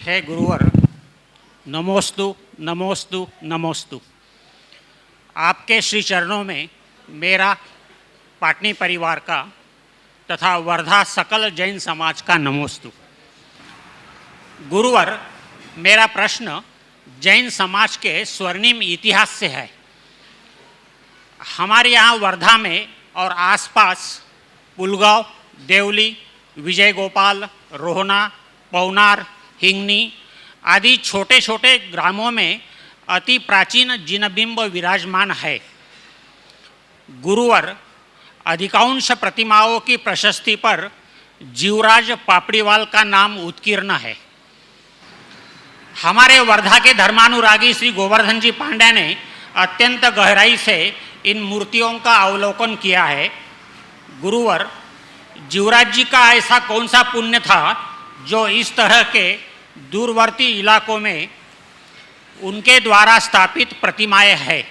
हे गुरुवर, नमोस्तु नमोस्तु नमोस्तु। आपके श्री चरणों में मेरा पाटनी परिवार का तथा वर्धा सकल जैन समाज का नमोस्तु। गुरुवर, मेरा प्रश्न जैन समाज के स्वर्णिम इतिहास से है। हमारे यहाँ वर्धा में और आसपास पुलगांव, देवली, विजय गोपाल, रोहना, पौनार, हिंगनी आदि छोटे छोटे ग्रामों में अति प्राचीन जिनबिंब विराजमान है। गुरुवर, अधिकांश प्रतिमाओं की प्रशस्ति पर जीवराज पापड़ीवाल का नाम उत्कीर्ण है। हमारे वर्धा के धर्मानुरागी श्री गोवर्धन जी पांड्या ने अत्यंत गहराई से इन मूर्तियों का अवलोकन किया है। गुरुवर, जीवराज जी का ऐसा कौन सा पुण्य था जो इस तरह के दूरवर्ती इलाकों में उनके द्वारा स्थापित प्रतिमाएं हैं?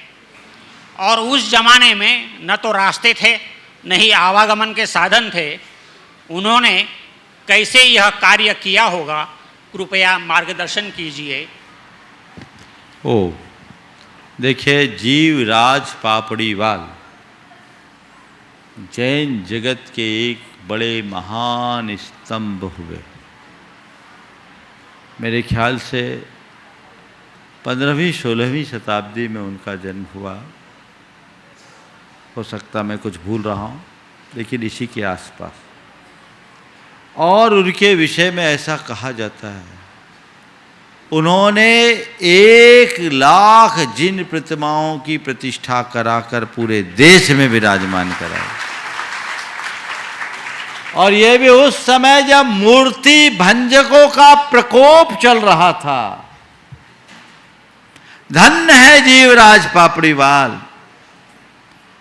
और उस जमाने में न तो रास्ते थे, न ही आवागमन के साधन थे। उन्होंने कैसे यह कार्य किया होगा, कृपया मार्गदर्शन कीजिए। देखिए, जीवराज पापड़ीवाल जैन जगत के एक बड़े महान स्तंभ हुए। मेरे ख्याल से 15वीं 16वीं शताब्दी में उनका जन्म हुआ। हो सकता मैं कुछ भूल रहा हूँ, लेकिन इसी के आसपास। और उनके विषय में ऐसा कहा जाता है, उन्होंने 1 लाख जिन प्रतिमाओं की प्रतिष्ठा कराकर पूरे देश में विराजमान कराई। और ये भी उस समय जब मूर्ति भंजकों का प्रकोप चल रहा था। धन्य है जीवराज पापड़ीवाल,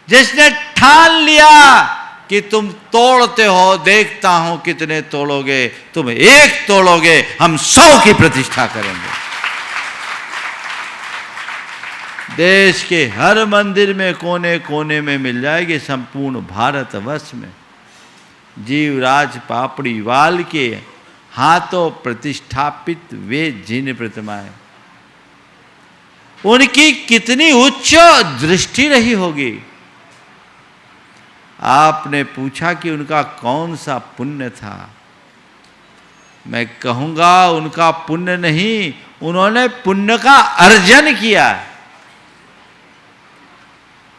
जिसने ठान लिया कि तुम तोड़ते हो, देखता हूं कितने तोड़ोगे, तुम 1 तोड़ोगे, हम 100 की प्रतिष्ठा करेंगे। देश के हर मंदिर में कोने कोने में मिल जाएगी, संपूर्ण भारतवर्ष में जीवराज पापड़ीवाल के हाथों प्रतिष्ठापित वे जिन प्रतिमाएं, उनकी कितनी उच्च दृष्टि रही होगी। आपने पूछा कि उनका कौन सा पुण्य था। मैं कहूंगा उनका पुण्य नहीं, उन्होंने पुण्य का अर्जन किया।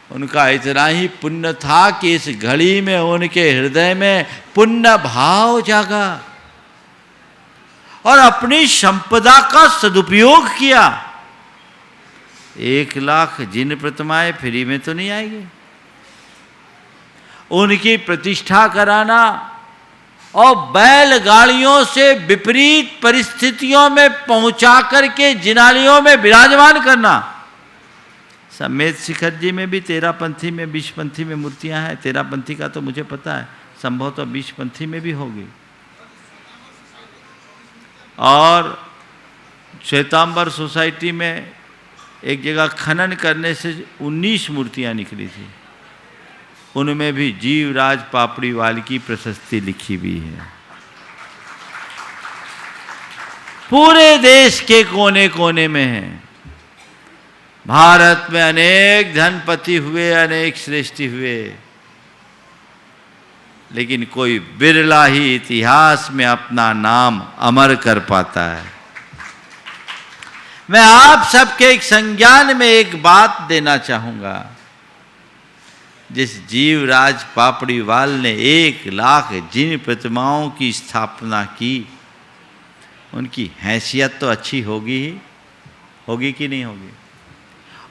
उनका इतना ही पुण्य था कि इस घड़ी में उनके हृदय में पुण्य भाव जागा और अपनी संपदा का सदुपयोग किया। 1 लाख जिन प्रतिमाएं फ्री में तो नहीं आएगी। उनकी प्रतिष्ठा कराना और बैलगाड़ियों से विपरीत परिस्थितियों में पहुंचा करके जिनालियों में विराजमान करना। समेत शिखर जी में भी 13पंथी में 20पंथी में मूर्तियां हैं। 13पंथी का तो मुझे पता है, संभवतः 20पंथी में भी होगी। और श्वेतांबर सोसाइटी में एक जगह खनन करने से 19 मूर्तियां निकली थी। उनमें भी जीवराज पापड़ीवाल की प्रशस्ति लिखी हुई है। पूरे देश के कोने कोने में है। भारत में अनेक धनपति हुए, अनेक श्रेष्ठी हुए, लेकिन कोई बिरला ही इतिहास में अपना नाम अमर कर पाता है। मैं आप सबके एक संज्ञान में एक बात देना चाहूंगा। जिस जीवराज पापड़ीवाल ने 1 लाख जिन प्रतिमाओं की स्थापना की, उनकी हैसियत तो अच्छी होगी ही, होगी कि नहीं होगी?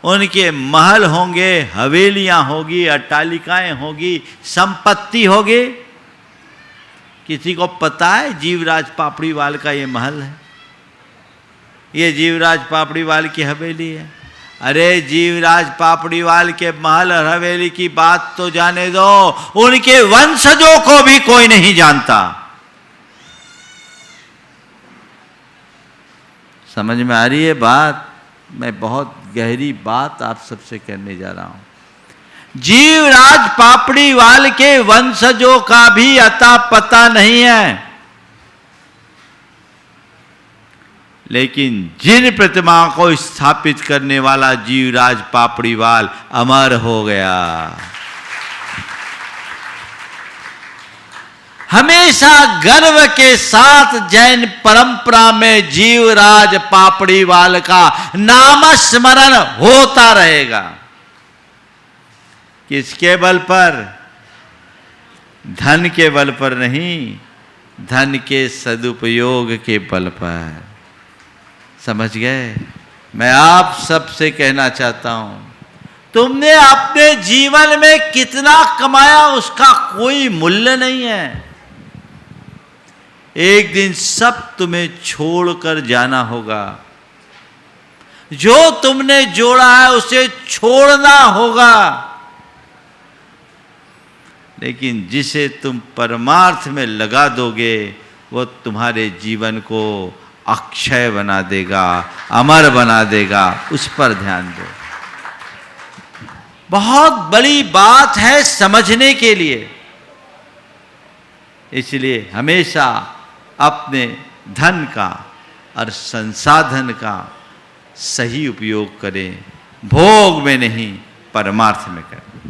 उनके महल होंगे, हवेलियां होगी, अट्टालिकाएं होगी, संपत्ति होगी। किसी को पता है जीवराज पापड़ीवाल का ये महल है, ये जीवराज पापड़ीवाल की हवेली है? अरे जीवराज पापड़ीवाल के महल और हवेली की बात तो जाने दो, उनके वंशजों को भी कोई नहीं जानता। समझ में आ रही है बात? मैं बहुत गहरी बात आप सबसे कहने जा रहा हूं। जीवराज पापड़ीवाल के वंशजों का भी अता पता नहीं है। लेकिन जिन प्रतिमाओं को स्थापित करने वाला जीवराज पापड़ीवाल अमर हो गया। हमेशा गर्व के साथ जैन परंपरा में जीवराज पापड़ीवाल का नाम स्मरण होता रहेगा। किसके बल पर? धन के बल पर नहीं, धन के सदुपयोग के बल पर। समझ गए? मैं आप सबसे कहना चाहता हूं, तुमने अपने जीवन में कितना कमाया उसका कोई मूल्य नहीं है। एक दिन सब तुम्हें छोड़कर जाना होगा। जो तुमने जोड़ा है उसे छोड़ना होगा। लेकिन जिसे तुम परमार्थ में लगा दोगे वो तुम्हारे जीवन को अक्षय बना देगा, अमर बना देगा। उस पर ध्यान दो। बहुत बड़ी बात है समझने के लिए। इसलिए हमेशा अपने धन का और संसाधन का सही उपयोग करें, भोग में नहीं परमार्थ में करें।